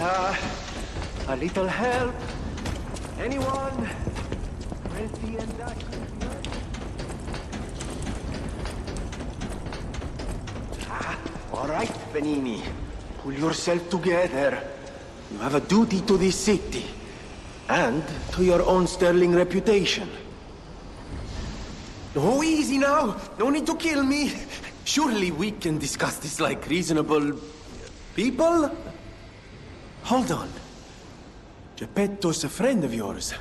A little help? Anyone? Wealthy and all right, Venini. Pull yourself together. You have a duty to this city. And to your own sterling reputation. Oh, easy now. No need to kill me. Surely we can discuss this like reasonable people? Hold on. Geppetto's a friend of yours.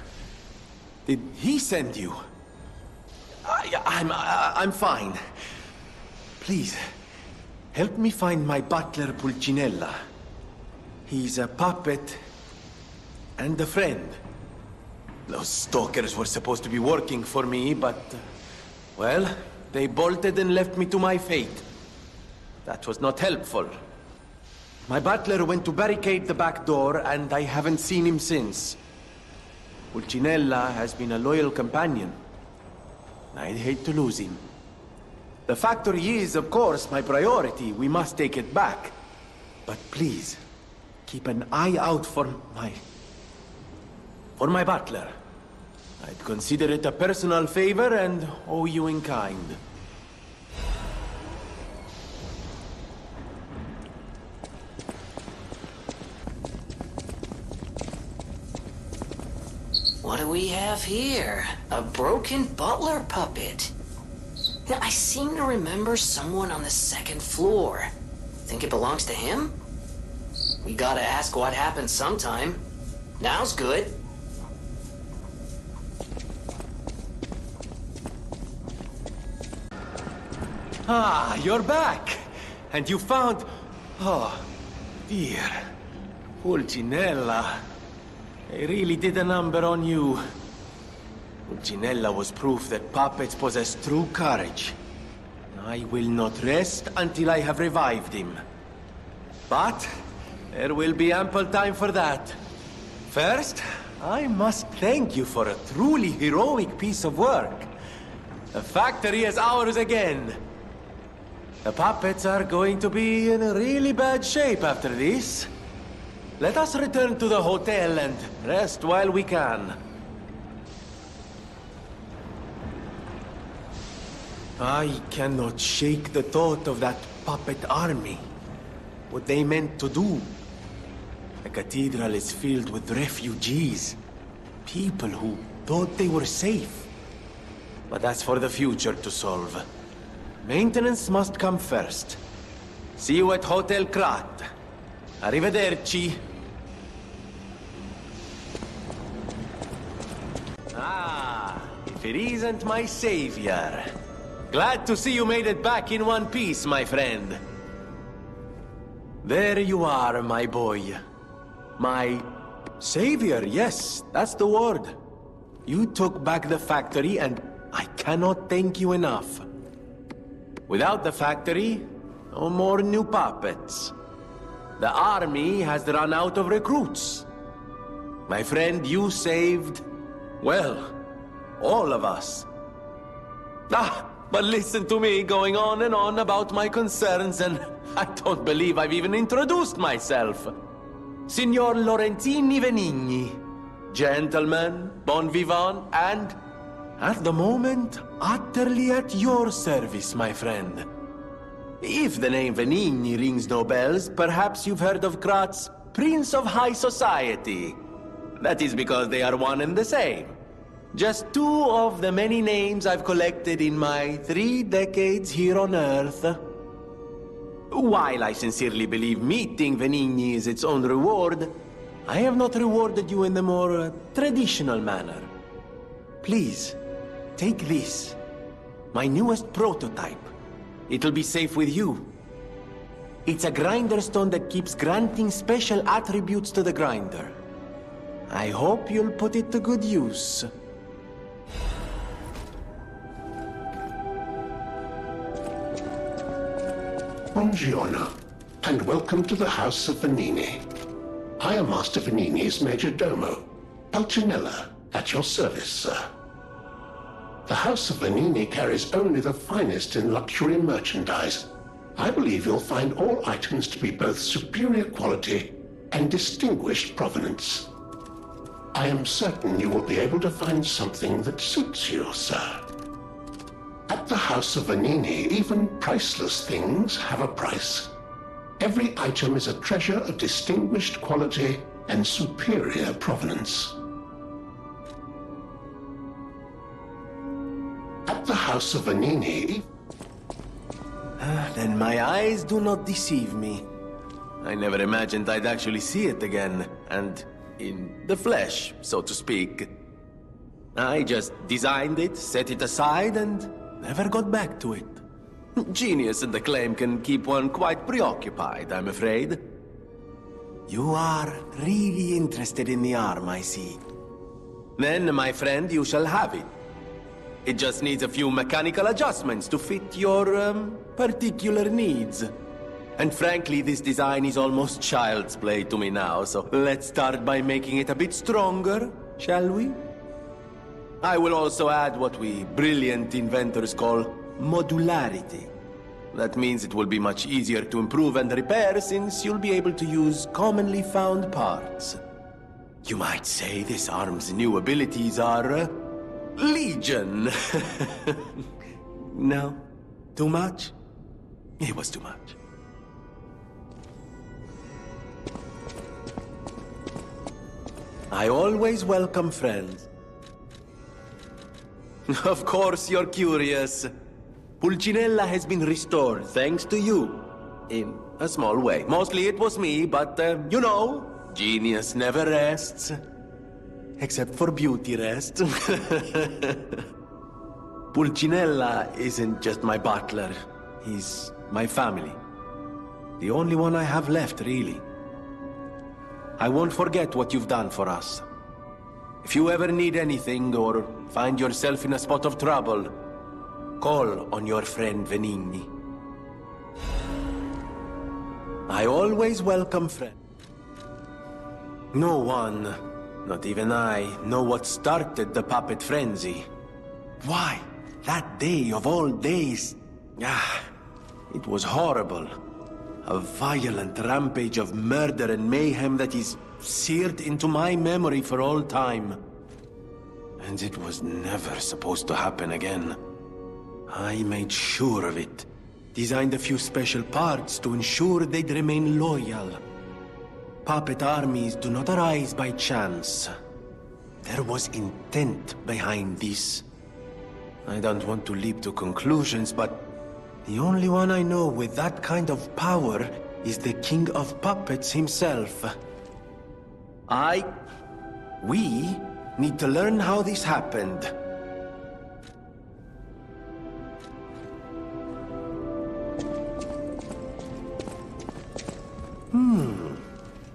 Did he send you? I'm fine. Please, help me find my butler Pulcinella. He's a puppet and a friend. Those stalkers were supposed to be working for me, but... well, they bolted and left me to my fate. That was not helpful. My butler went to barricade the back door, and I haven't seen him since. Pulcinella has been a loyal companion. I'd hate to lose him. The factory is, of course, my priority. We must take it back. But please, keep an eye out for my butler. I'd consider it a personal favor and owe you in kind. What do we have here? A broken butler puppet. Yeah, I seem to remember someone on the second floor. Think it belongs to him? We gotta ask what happened sometime. Now's good. Ah, you're back! And you found... oh, dear. Pulcinella. They really did a number on you. Pulcinella was proof that puppets possess true courage. I will not rest until I have revived him. But there will be ample time for that. First, I must thank you for a truly heroic piece of work. The factory is ours again. The puppets are going to be in a really bad shape after this. Let us return to the hotel and rest while we can. I cannot shake the thought of that puppet army. What they meant to do. The cathedral is filled with refugees. People who thought they were safe. But that's for the future to solve. Maintenance must come first. See you at Hotel Krat. Arrivederci. Ah, if it isn't my savior. Glad to see you made it back in one piece, my friend. There you are, my boy. My savior, yes, that's the word. You took back the factory, and I cannot thank you enough. Without the factory, no more new puppets. The army has run out of recruits. My friend, you saved, well, all of us. But listen to me going on and on about my concerns, and I don't believe I've even introduced myself. Signor Lorenzini Venini, gentleman, bon vivant, and, at the moment, utterly at your service, my friend. If the name Venini rings no bells, perhaps you've heard of Krat's Prince of High Society. That is because they are one and the same. Just two of the many names I've collected in my 3 decades here on Earth. While I sincerely believe meeting Venini is its own reward, I have not rewarded you in the more traditional manner. Please, take this. My newest prototype. It'll be safe with you. It's a grinder stone that keeps granting special attributes to the grinder. I hope you'll put it to good use. Buongiorno, and welcome to the House of Venini. I am Master Venini's Major Domo, Pulcinella, at your service, sir. The House of Venini carries only the finest in luxury merchandise. I believe you'll find all items to be both superior quality and distinguished provenance. I am certain you will be able to find something that suits you, sir. At the House of Venini, even priceless things have a price. Every item is a treasure of distinguished quality and superior provenance. At the House of Venini... Then my eyes do not deceive me. I never imagined I'd actually see it again, and in the flesh, so to speak. I just designed it, set it aside, and never got back to it. Genius and acclaim can keep one quite preoccupied, I'm afraid. You are really interested in the arm, I see. Then, my friend, you shall have it. It just needs a few mechanical adjustments to fit your, particular needs. And frankly, this design is almost child's play to me now, so let's start by making it a bit stronger, shall we? I will also add what we brilliant inventors call modularity. That means it will be much easier to improve and repair since you'll be able to use commonly found parts. You might say this arm's new abilities are, legion. No? Too much? It was too much. I always welcome friends. Of course you're curious. Pulcinella has been restored thanks to you. In a small way. Mostly it was me, but, you know, genius never rests. Except for beauty rest. Pulcinella isn't just my butler. He's my family. The only one I have left, really. I won't forget what you've done for us. If you ever need anything or find yourself in a spot of trouble, call on your friend Venini. I always welcome friends. No one, not even I, know what started the puppet frenzy. Why, that day of all days, it was horrible. A violent rampage of murder and mayhem that is seared into my memory for all time. And it was never supposed to happen again. I made sure of it. Designed a few special parts to ensure they'd remain loyal. Puppet armies do not arise by chance. There was intent behind this. I don't want to leap to conclusions, but the only one I know with that kind of power is the King of Puppets himself. We need to learn how this happened.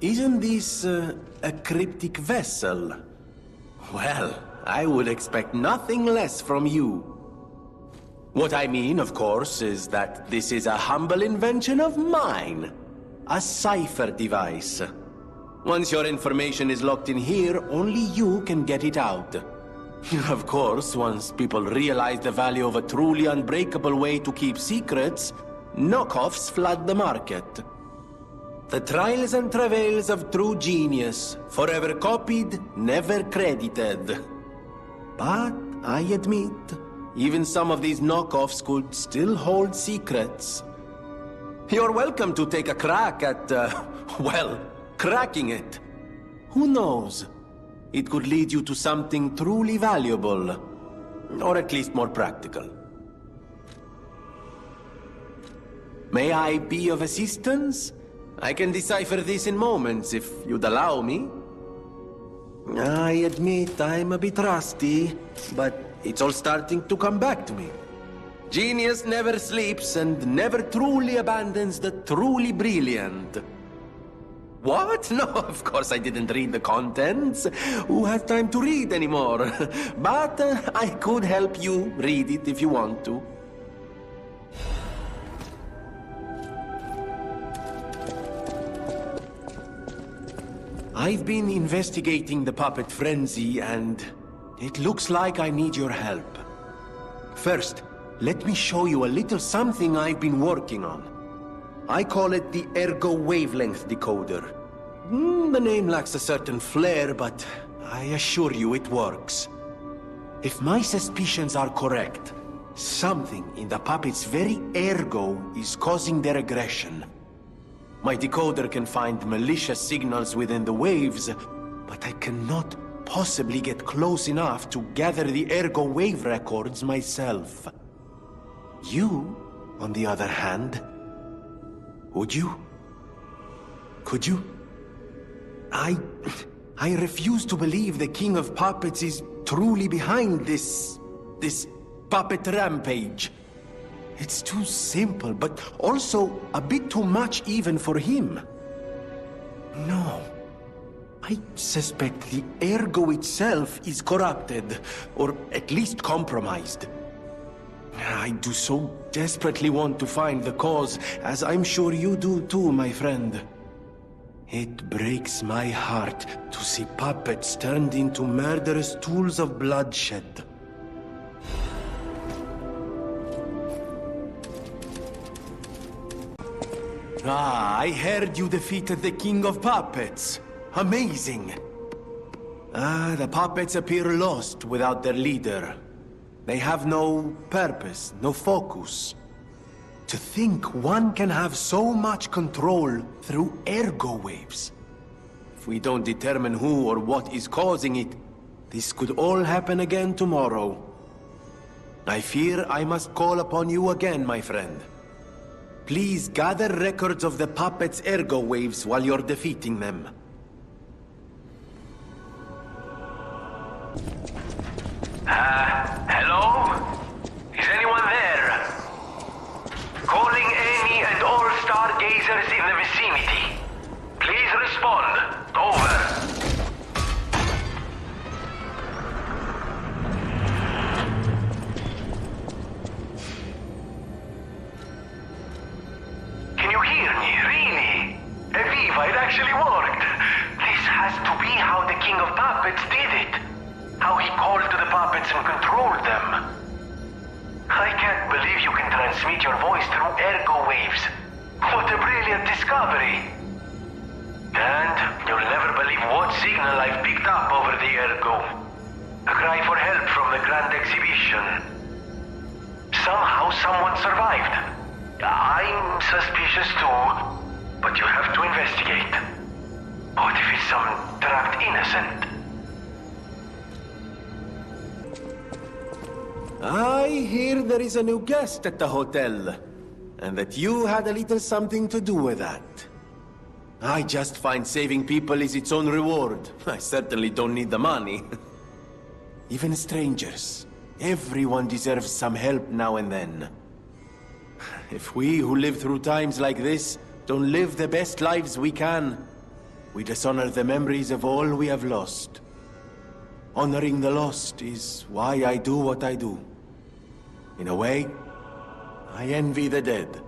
Isn't this a cryptic vessel? Well, I would expect nothing less from you. What I mean, of course, is that this is a humble invention of mine. A cipher device. Once your information is locked in here, only you can get it out. Of course, once people realize the value of a truly unbreakable way to keep secrets, knockoffs flood the market. The trials and travails of true genius, forever copied, never credited. But I admit, even some of these knockoffs could still hold secrets. You're welcome to take a crack at, well, cracking it. Who knows? It could lead you to something truly valuable. Or at least more practical. May I be of assistance? I can decipher this in moments, if you'd allow me. I admit I'm a bit rusty, but it's all starting to come back to me. Genius never sleeps and never truly abandons the truly brilliant. What? No, of course I didn't read the contents. Who has time to read anymore? But I could help you read it if you want to. I've been investigating the puppet frenzy, and it looks like I need your help. First, let me show you a little something I've been working on. I call it the Ergo Wavelength Decoder. The name lacks a certain flair, but I assure you it works. If my suspicions are correct, something in the puppet's very ergo is causing their aggression. My decoder can find malicious signals within the waves, but I cannot possibly get close enough to gather the ergo wave records myself. You, on the other hand, would you? Could you? I refuse to believe the King of Puppets is truly behind this puppet rampage. It's too simple, but also a bit too much even for him. No. I suspect the ergo itself is corrupted, or at least compromised. I do so desperately want to find the cause, as I'm sure you do too, my friend. It breaks my heart to see puppets turned into murderous tools of bloodshed. I heard you defeated the King of Puppets. Amazing. The puppets appear lost without their leader. They have no purpose, no focus. To think one can have so much control through ergo waves. If we don't determine who or what is causing it, this could all happen again tomorrow. I fear I must call upon you again, my friend. Please gather records of the puppets' ergo waves while you're defeating them. Hello? Is anyone there? Calling any and all stargazers in the vicinity. Please respond. Over. Can you hear me? Really? Eviva, it actually worked. This has to be how the King of Puppets did it. How he called to the puppets and controlled them. I can't believe you can transmit your voice through ergo waves. What a brilliant discovery. And you'll never believe what signal I've picked up over the ergo. A cry for help from the Grand Exhibition. Somehow someone survived. I'm suspicious too, but you have to investigate. What if it's some trapped innocent? I hear there is a new guest at the hotel, and that you had a little something to do with that. I just find saving people is its own reward. I certainly don't need the money. Even strangers. Everyone deserves some help now and then. If we who live through times like this don't live the best lives we can, we dishonor the memories of all we have lost. Honoring the lost is why I do what I do. In a way, I envy the dead.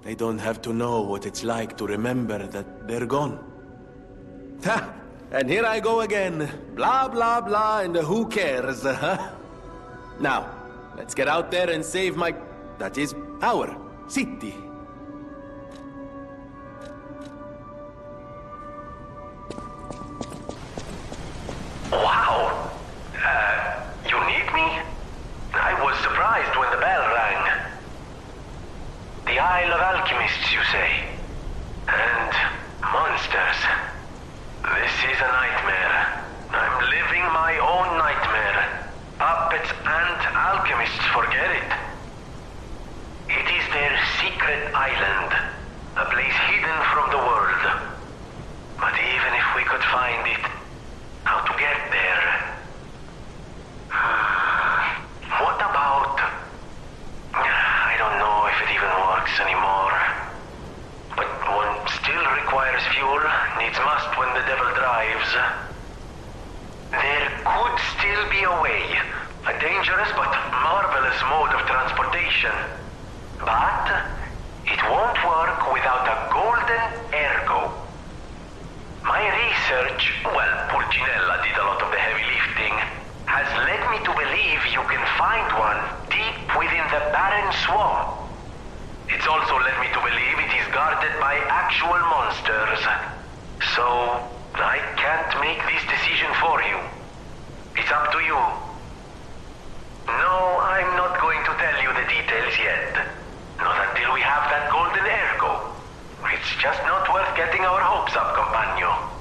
They don't have to know what it's like to remember that they're gone. Ha! And here I go again. Blah, blah, blah, and who cares, huh? Now, let's get out there and save my... that is, our city. Wow! You need me? I was surprised when the bell rang. The Isle of Alchemists, you say? And monsters. This is a nightmare. I'm living my own nightmare. Puppets and alchemists forget it. It is their secret island. A place hidden from the world. But even if we could find it, how to get there? What about... I don't know if it even works anymore. But one still requires fuel, needs must when the devil drives. There could still be a way. A dangerous but marvelous mode of transportation. But it won't work without a golden ergo. My research, well, Pulcinella did a lot of the heavy lifting, has led me to believe you can find one deep within the barren swamp. It's also led me to believe it is guarded by actual monsters. So, I can't make this decision for you. It's up to you. No, I'm not going to tell you the details yet. Not until we have that golden ergo. It's just not worth getting our hopes up, compagno.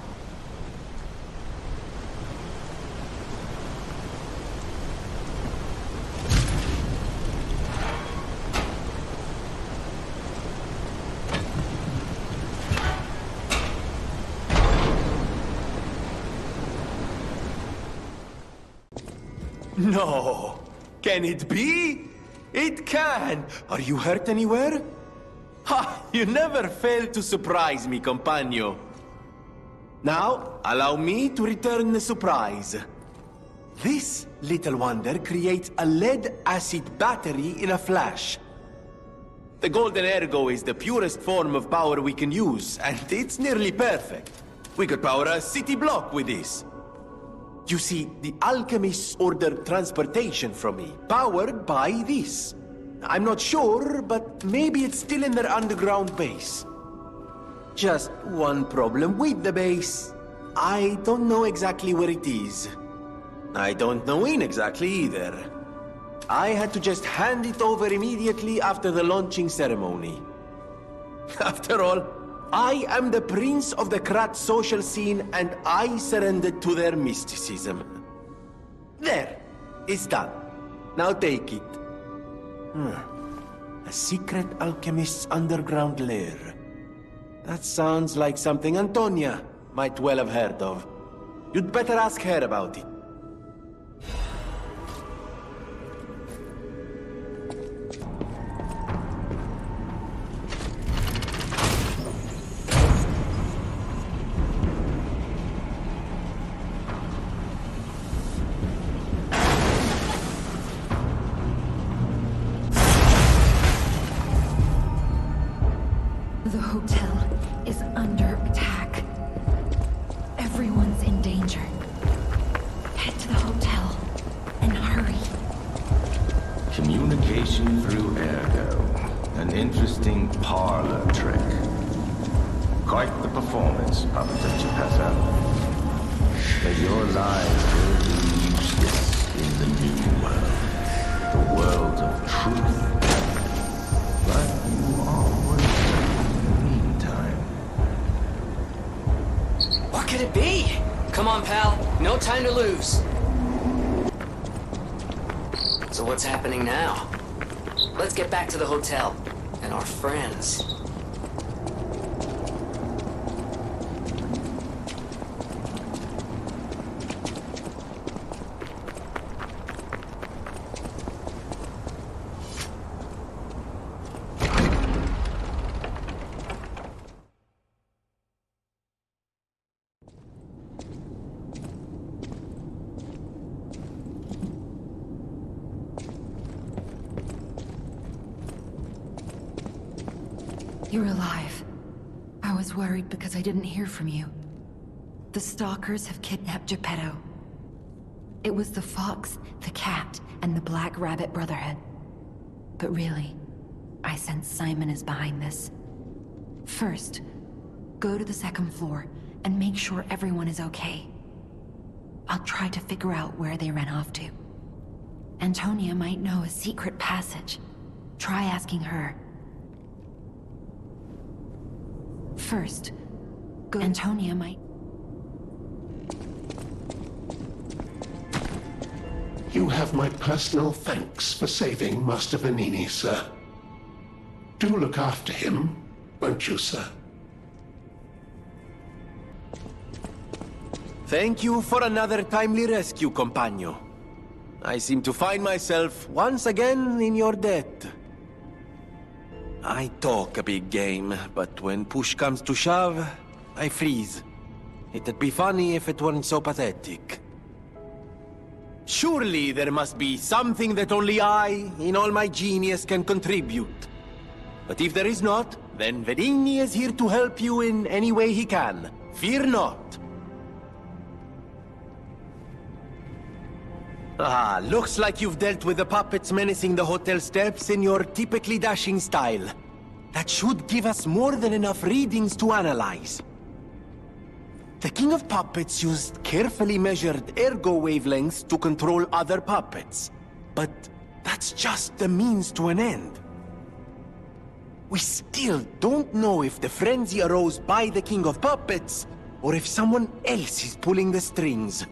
No! Can it be? It can! Are you hurt anywhere? Ha! You never fail to surprise me, compagno. Now, allow me to return the surprise. This little wonder creates a lead-acid battery in a flash. The golden ergo is the purest form of power we can use, and it's nearly perfect. We could power a city block with this. You see, the alchemists ordered transportation from me, powered by this. I'm not sure, but maybe it's still in their underground base. Just one problem with the base. I don't know exactly where it is. I don't know when exactly either. I had to just hand it over immediately after the launching ceremony. After all, I am the prince of the Krat social scene, and I surrendered to their mysticism. There, it's done. Now take it. A secret alchemist's underground lair. That sounds like something Antonia might well have heard of. You'd better ask her about it. The hotel is under attack. Everyone's in danger. Head to the hotel and hurry. Communication through ergo. An interesting parlor trick. Quite the performance, Puppet of Geppetto. But your lives will be useless in the new world. The world of truth. But you are What could it be? Come on, pal. No time to lose. So what's happening now? Let's get back to the hotel and our friends. You're alive. I was worried because I didn't hear from you. The stalkers have kidnapped Geppetto. It was the Fox, the Cat, and the Black Rabbit Brotherhood. But really, I sense Simon is behind this. First, go to the second floor and make sure everyone is okay. I'll try to figure out where they ran off to. Antonia might know a secret passage. Try asking her. First, go. Antonia might... You have my personal thanks for saving Master Venini, sir. Do look after him, won't you, sir? Thank you for another timely rescue, compagno. I seem to find myself once again in your debt. I talk a big game, but when push comes to shove, I freeze. It'd be funny if it weren't so pathetic. Surely there must be something that only I, in all my genius, can contribute. But if there is not, then Venini is here to help you in any way he can. Fear not. Ah, looks like you've dealt with the puppets menacing the hotel steps in your typically dashing style. That should give us more than enough readings to analyze. The King of Puppets used carefully measured ergo wavelengths to control other puppets. But that's just the means to an end. We still don't know if the frenzy arose by the King of Puppets, or if someone else is pulling the strings.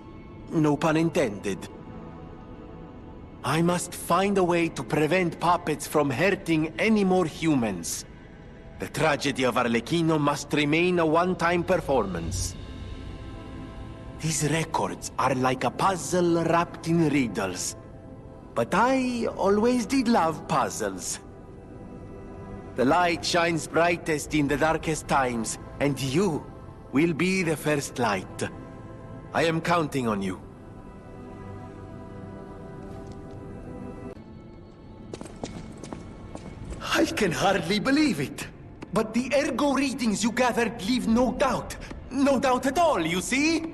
No pun intended. I must find a way to prevent puppets from hurting any more humans. The tragedy of Arlecchino must remain a one-time performance. These records are like a puzzle wrapped in riddles. But I always did love puzzles. The light shines brightest in the darkest times, and you will be the first light. I am counting on you. I can hardly believe it. But the ergo readings you gathered leave no doubt. No doubt at all, you see?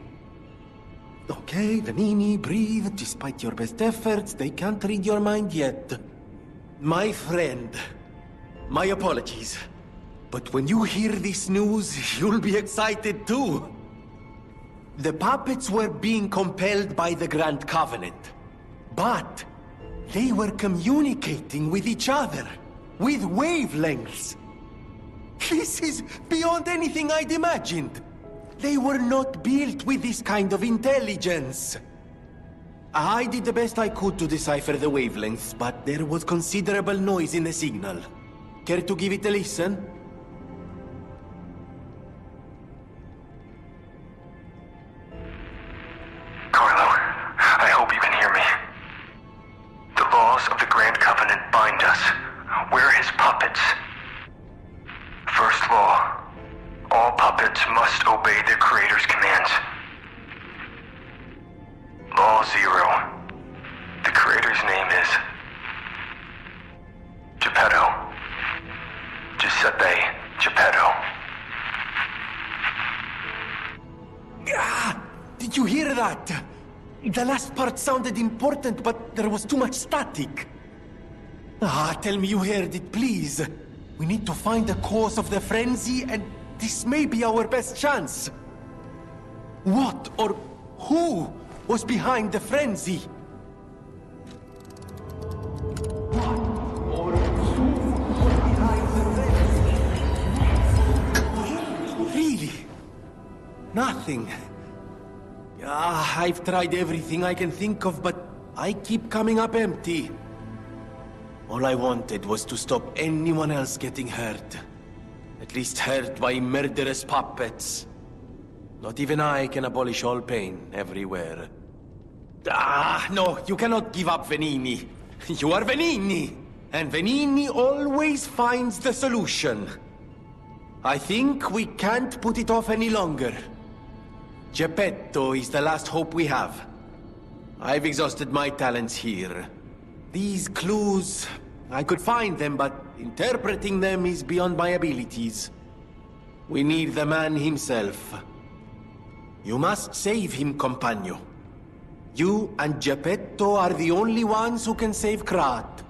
Okay, Venini, breathe. Despite your best efforts, they can't read your mind yet. My friend, my apologies. But when you hear this news, you'll be excited too. The puppets were being compelled by the Grand Covenant. But they were communicating with each other. With wavelengths. This is beyond anything I'd imagined. They were not built with this kind of intelligence. I did the best I could to decipher the wavelengths, but there was considerable noise in the signal. Care to give it a listen? Carlo, I hope you can hear me. The laws of the Grand Covenant bind us. We're his puppets. First law, all puppets must obey their creator's commands. Law 0, the creator's name is Geppetto. Giuseppe Geppetto. Ah! Did you hear that? The last part sounded important, but there was too much static. Tell me you heard it, please. We need to find the cause of the frenzy, and this may be our best chance. What or who was behind the frenzy? What or who was behind the frenzy? Really? Nothing. I've tried everything I can think of, but I keep coming up empty. All I wanted was to stop anyone else getting hurt. At least hurt by murderous puppets. Not even I can abolish all pain everywhere. No, you cannot give up, Venini. You are Venini! And Venini always finds the solution. I think we can't put it off any longer. Geppetto is the last hope we have. I've exhausted my talents here. These clues, I could find them, but interpreting them is beyond my abilities. We need the man himself. You must save him, Compagno. You and Geppetto are the only ones who can save Krat.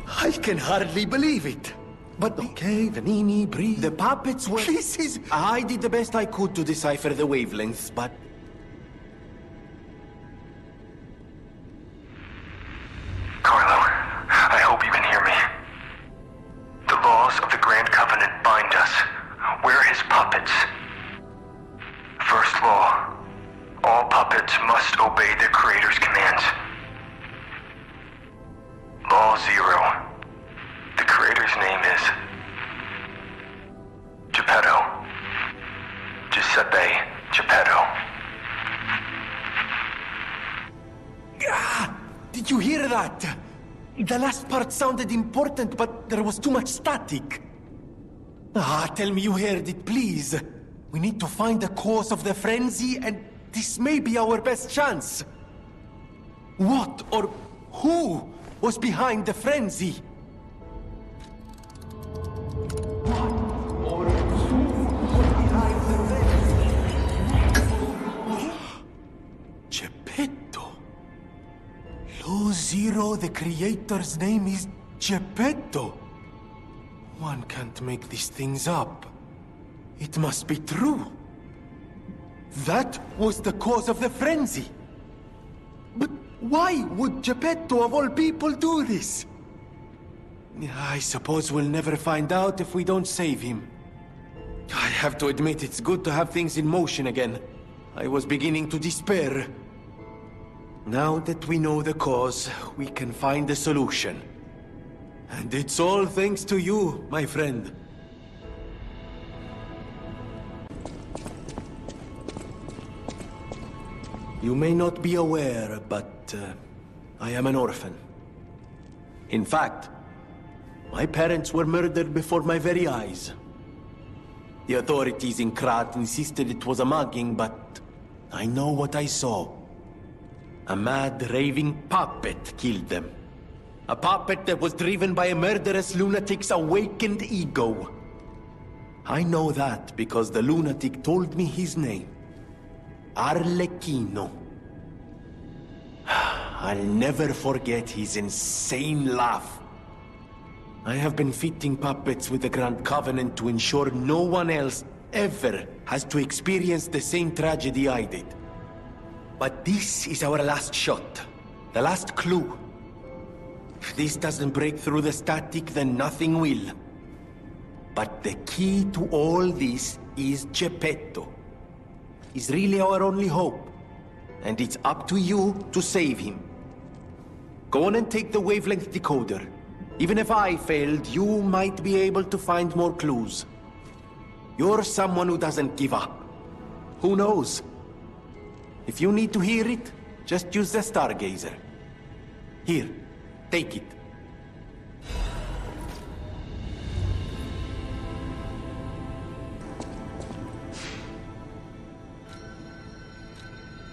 I can hardly believe it. But okay, Venini, breathe. The puppets were... This is... I did the best I could to decipher the wavelengths, but... Carlo, I hope you can hear me. The laws of the Grand Covenant bind us. We're his puppets. First law, all puppets must obey their creator's commands. Law 0. The creator's name is Geppetto. Giuseppe Geppetto. Did you hear that? The last part sounded important, but there was too much static. Tell me you heard it, please. We need to find the cause of the frenzy, and this may be our best chance. What or who was behind the frenzy? Geppetto. Law 0, the the creator's name is Geppetto. One can't make these things up. It must be true. That was the cause of the frenzy. But why would Geppetto of all people do this? I suppose we'll never find out if we don't save him. I have to admit it's good to have things in motion again. I was beginning to despair. Now that we know the cause, we can find a solution. And it's all thanks to you, my friend. You may not be aware, but I am an orphan. In fact, my parents were murdered before my very eyes. The authorities in Krat insisted it was a mugging, but I know what I saw. A mad, raving puppet killed them. A puppet that was driven by a murderous lunatic's awakened ego. I know that because the lunatic told me his name. Arlecchino. I'll never forget his insane laugh. I have been fitting puppets with the Grand Covenant to ensure no one else ever has to experience the same tragedy I did. But this is our last shot. The last clue. If this doesn't break through the static, then nothing will. But the key to all this is Geppetto. He's really our only hope. And it's up to you to save him. Go on and take the wavelength decoder. Even if I failed, you might be able to find more clues. You're someone who doesn't give up. Who knows? If you need to hear it, just use the Stargazer. Here, take it.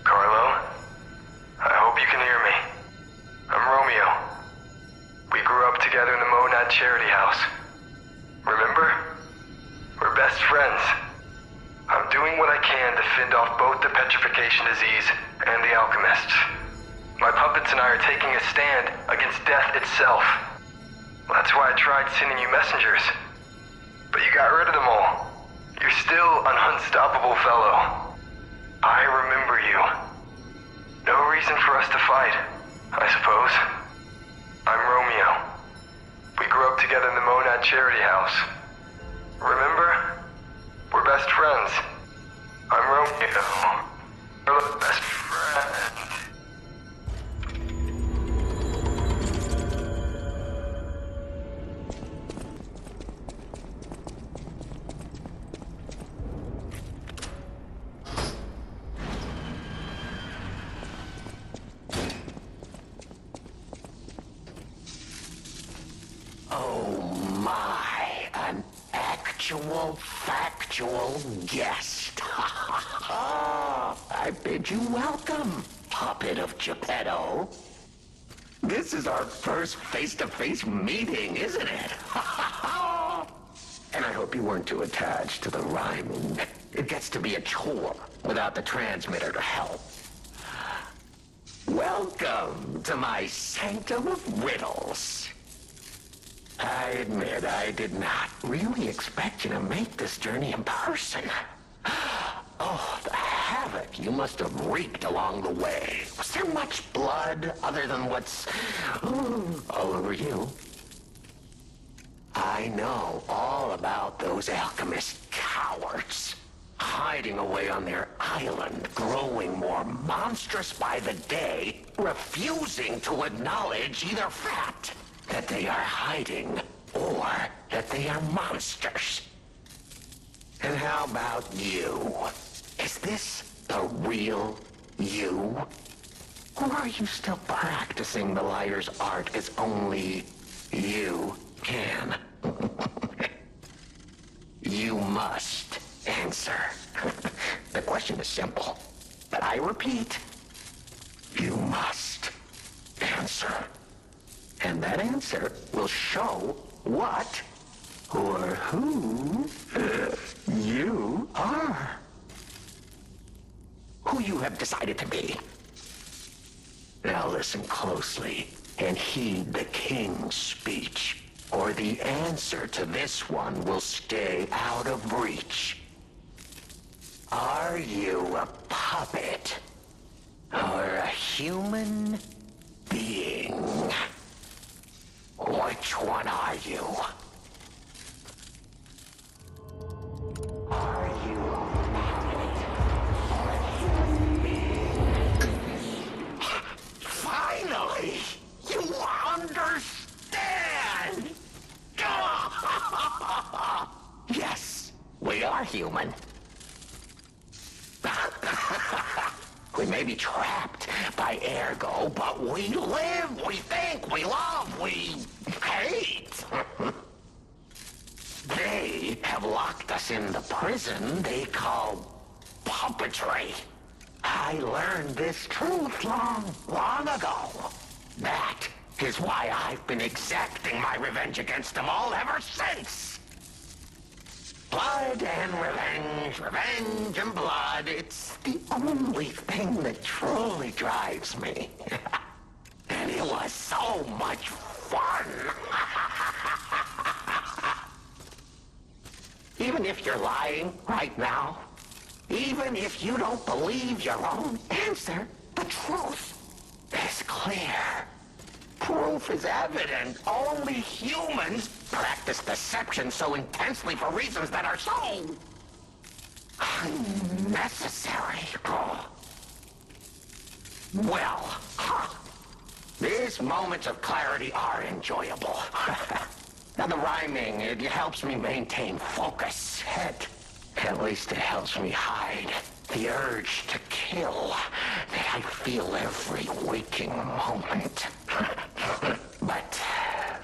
Carlo? I hope you can hear me. I'm Romeo. We grew up together in the Monad Charity House. Remember? We're best friends. I'm doing what I can to fend off both the petrification disease and the alchemists. My puppets and I are taking a stand against death itself. That's why I tried sending you messengers. But you got rid of them all. You're still an unstoppable fellow. I remember you. No reason for us to fight, I suppose. I'm Romeo. We grew up together in the Monad Charity House. Remember? We're best friends. I'm Romeo. We're the best friends. Factual guest. I bid you welcome, puppet of Geppetto. This is our first face-to-face meeting, isn't it? And I hope you weren't too attached to the rhyming. It gets to be a chore without the transmitter to help. Welcome to my sanctum of riddles. I admit I did not really expect you to make this journey in person. Oh, the havoc you must have wreaked along the way. Was there much blood other than what's all over you? I know all about those alchemist cowards. Hiding away on their island, growing more monstrous by the day, refusing to acknowledge either fact that they are hiding, or that they are monsters. And how about you? Is this the real you? Or are you still practicing the liar's art as only you can? You must answer. The question is simple, but I repeat, you must answer. And that answer will show what or who you are. Who you have decided to be. Now listen closely. and heed the king's speech, or the answer to this one will stay out of reach. Are you a puppet or a human being? Which one are you? Are you a puppet or a human being? Finally! You understand! Yes, we are human. We may be trapped by ergo, but we live, we think, we love, we hate. They have locked us in the prison they call puppetry. I learned this truth long ago. That is why I've been exacting my revenge against them all ever since. Blood and revenge, revenge and blood. It's the only thing that truly drives me. And it was so much fun. Even if you're lying right now, even if you don't believe your own answer, the truth is clear. Proof is evident. Only humans practice deception so intensely for reasons that are so unnecessary. Well, these moments of clarity are enjoyable. Now the rhyming, it helps me maintain focus. At least it helps me hide the urge to kill that I feel every waking moment. But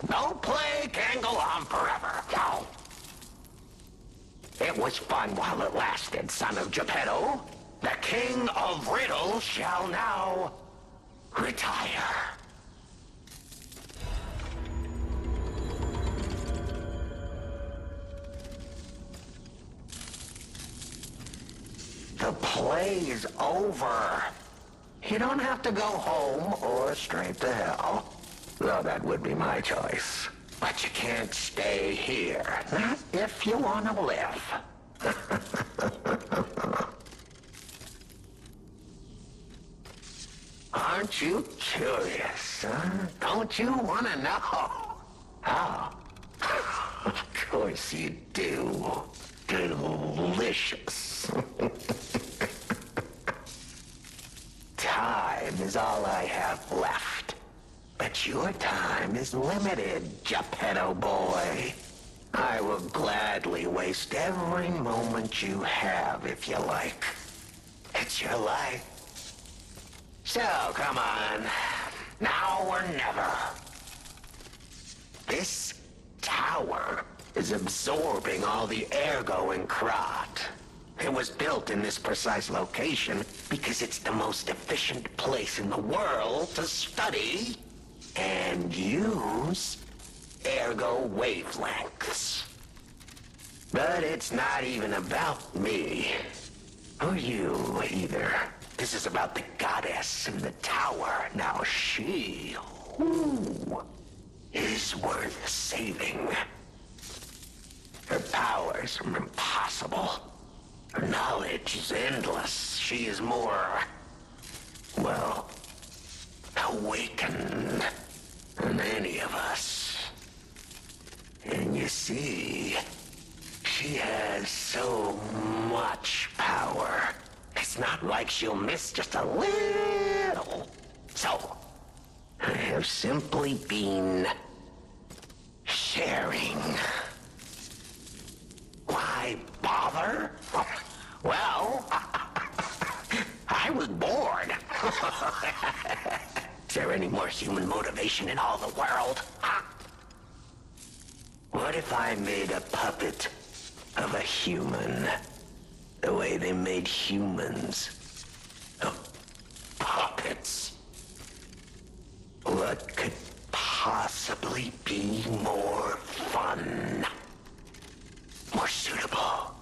no play can go on forever. No. It was fun while it lasted, son of Geppetto. The king of riddles shall now retire. The play is over. You don't have to go home or straight to hell. Though that would be my choice. But you can't stay here. Not if you want to live. Aren't you curious, huh? Don't you want to know? Oh. Of course you do. Delicious. Time is all I have left. But your time is limited, Geppetto boy. I will gladly waste every moment you have if you like. It's your life. So, come on. Now or never. This tower is absorbing all the ergo in Krat. It was built in this precise location because it's the most efficient place in the world to study and use ergo wavelengths. But it's not even about me. Or you, either. This is about the goddess in the tower. Now she, is worth saving. Her powers are impossible. Her knowledge is endless. She is more, well, awakened than any of us. And you see, she has so much power. It's not like she'll miss just a little. So, I have simply been sharing. Why bother? Well, I was bored. Is there any more human motivation in all the world? What if I made a puppet of a human? The way they made humans of puppets. What could possibly be more fun? More suitable?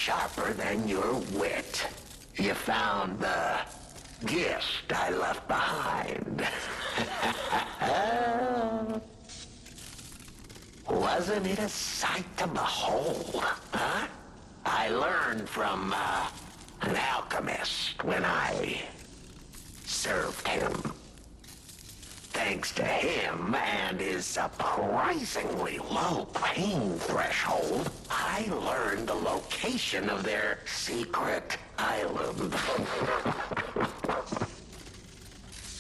sharper than your wit. You found the gift I left behind. Wasn't it a sight to behold, huh? I learned from an alchemist when I served him. Thanks to him and his surprisingly low pain threshold, I learned the location of their secret island.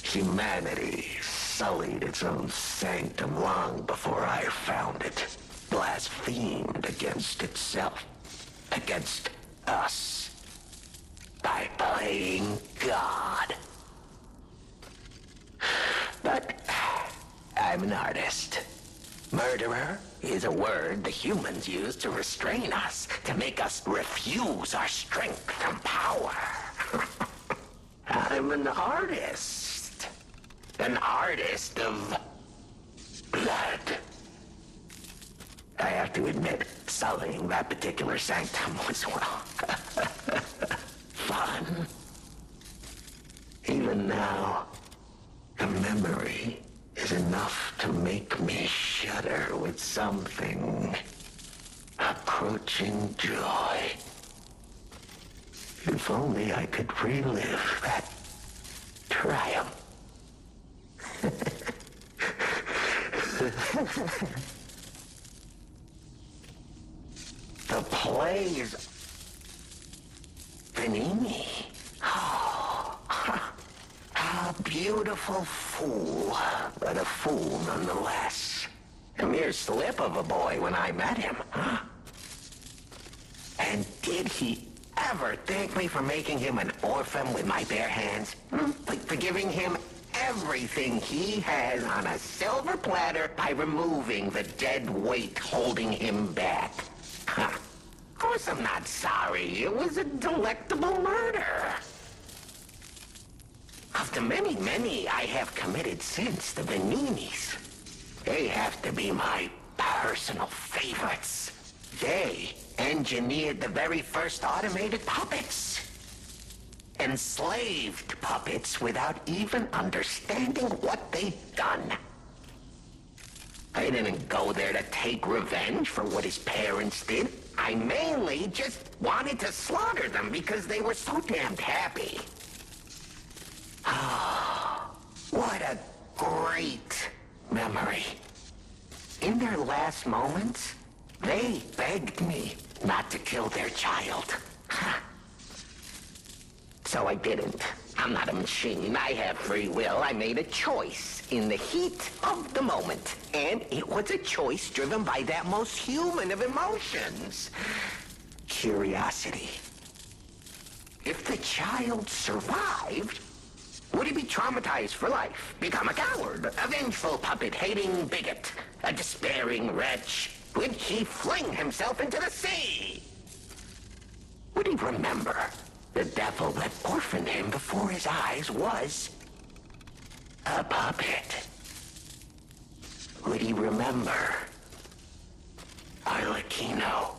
Humanity sullied its own sanctum long before I found it, blasphemed against itself, against us, by playing God. But I'm an artist. Murderer is a word the humans use to restrain us, to make us refuse our strength and power. I'm an artist. An artist of blood. I have to admit, sullying that particular sanctum was, well, fun. Even now, the memory is enough to make me shudder with something approaching joy. If only I could relive that triumph. The plays. Venini. Oh, a beautiful fool, but a fool nonetheless. A mere slip of a boy when I met him, huh? And did he ever thank me for making him an orphan with my bare hands? Like for giving him everything he has on a silver platter by removing the dead weight holding him back. Huh. Of course I'm not sorry. It was a delectable murder. Of the many, many I have committed since, the Veninis, they have to be my personal favorites. They engineered the very first automated puppets. Enslaved puppets without even understanding what they'd done. I didn't go there to take revenge for what his parents did. I mainly just wanted to slaughter them because they were so damned happy. Oh, what a great memory. In their last moments, they begged me not to kill their child. So I didn't. I'm not a machine. I have free will. I made a choice in the heat of the moment. And it was a choice driven by that most human of emotions. Curiosity. If the child survived, would he be traumatized for life? Become a coward, a vengeful puppet-hating bigot, a despairing wretch? Would he fling himself into the sea? Would he remember the devil that orphaned him before his eyes was a puppet? Would he remember Arlecchino?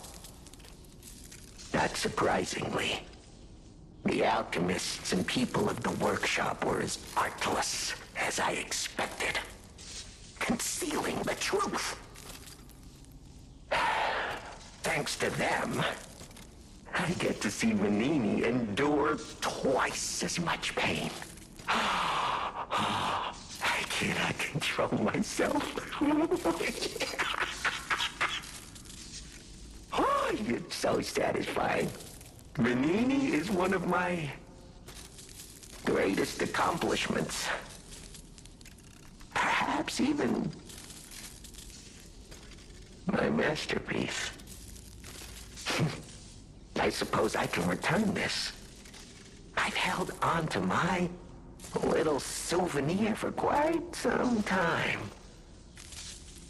Not surprisingly, the alchemists and people of the workshop were as artless as I expected, concealing the truth. Thanks to them, I get to see Venini endure twice as much pain. I cannot control myself. Oh, it's so satisfying. Venini is one of my greatest accomplishments. Perhaps even my masterpiece. I suppose I can return this. I've held on to my little souvenir for quite some time.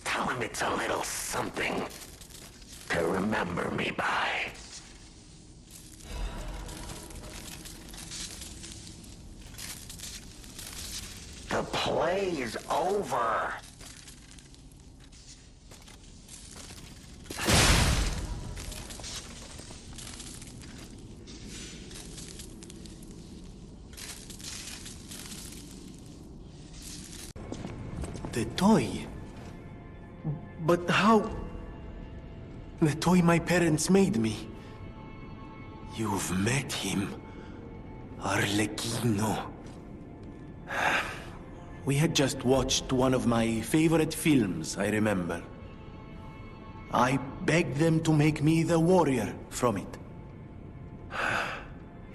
Tell him it's a little something to remember me by. The play is over. the toy. But how? The toy my parents made me. You've met him. Arlecchino. We had just watched one of my favorite films, I remember. I begged them to make me the warrior from it.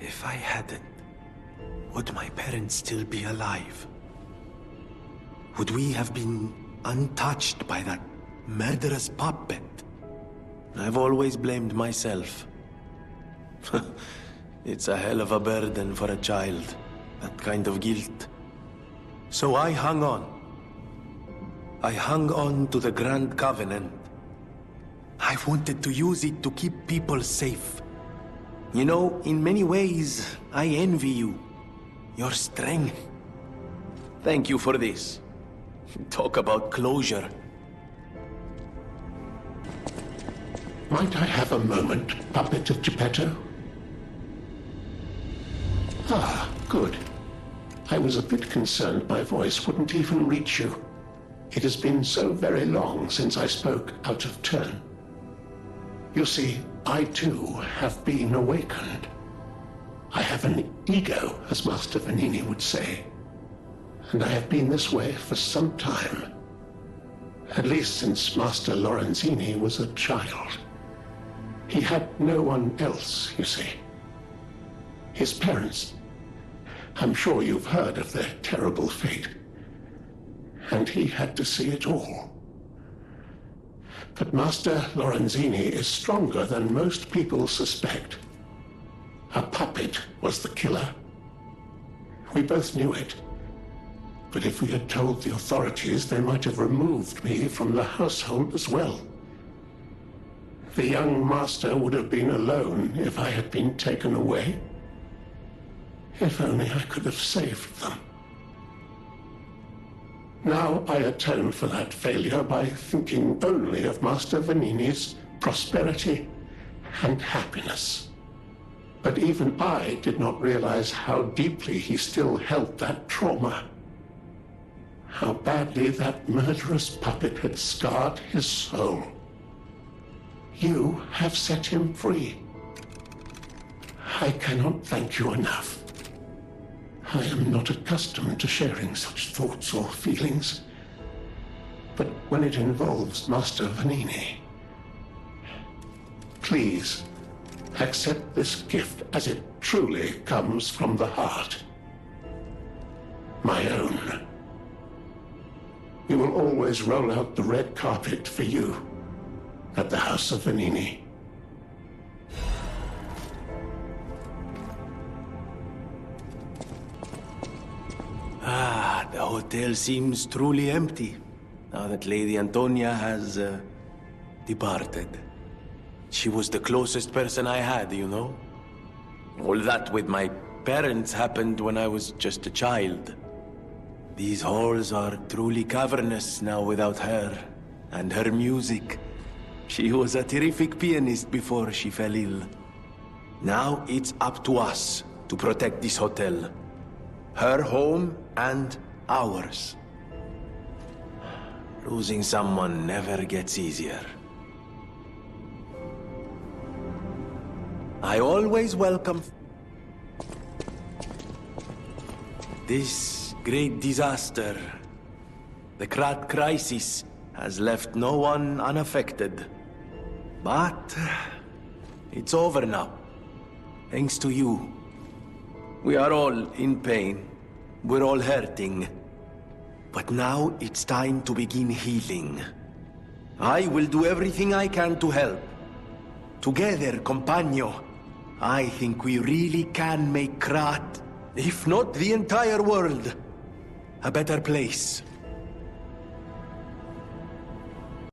If I hadn't, would my parents still be alive? Would we have been untouched by that murderous puppet? I've always blamed myself. It's a hell of a burden for a child, that kind of guilt. So I hung on. I hung on to the Grand Covenant. I wanted to use it to keep people safe. You know, in many ways, I envy you. Your strength. Thank you for this. Talk about closure. Might I have a moment, puppet of Geppetto? Ah, good. I was a bit concerned my voice wouldn't even reach you. It has been so very long since I spoke out of turn. You see, I too have been awakened. I have an ego, as Master Venini would say. And I have been this way for some time. At least since Master Lorenzini was a child. He had no one else, you see. His parents. I'm sure you've heard of their terrible fate. And he had to see it all. But Master Lorenzini is stronger than most people suspect. A puppet was the killer. We both knew it. But if we had told the authorities, they might have removed me from the household as well. The young master would have been alone if I had been taken away. If only I could have saved them. Now I atone for that failure by thinking only of Master Venini's prosperity and happiness. But even I did not realize how deeply he still held that trauma. How badly that murderous puppet had scarred his soul. You have set him free. I cannot thank you enough. I am not accustomed to sharing such thoughts or feelings. But when it involves Master Venini, please accept this gift as it truly comes from the heart. My own. We will always roll out the red carpet for you at the House of Venini. Ah, the hotel seems truly empty, now that Lady Antonia has, departed. She was the closest person I had, you know? All that with my parents happened when I was just a child. These halls are truly cavernous now without her, and her music. She was a terrific pianist before she fell ill. Now it's up to us to protect this hotel. Her home and ours. Losing someone never gets easier. I always welcome... This great disaster, the Krat crisis, has left no one unaffected. But it's over now, thanks to you. We are all in pain. We're all hurting. But now it's time to begin healing. I will do everything I can to help. Together, compagno, I think we really can make Krat, if not the entire world, a better place.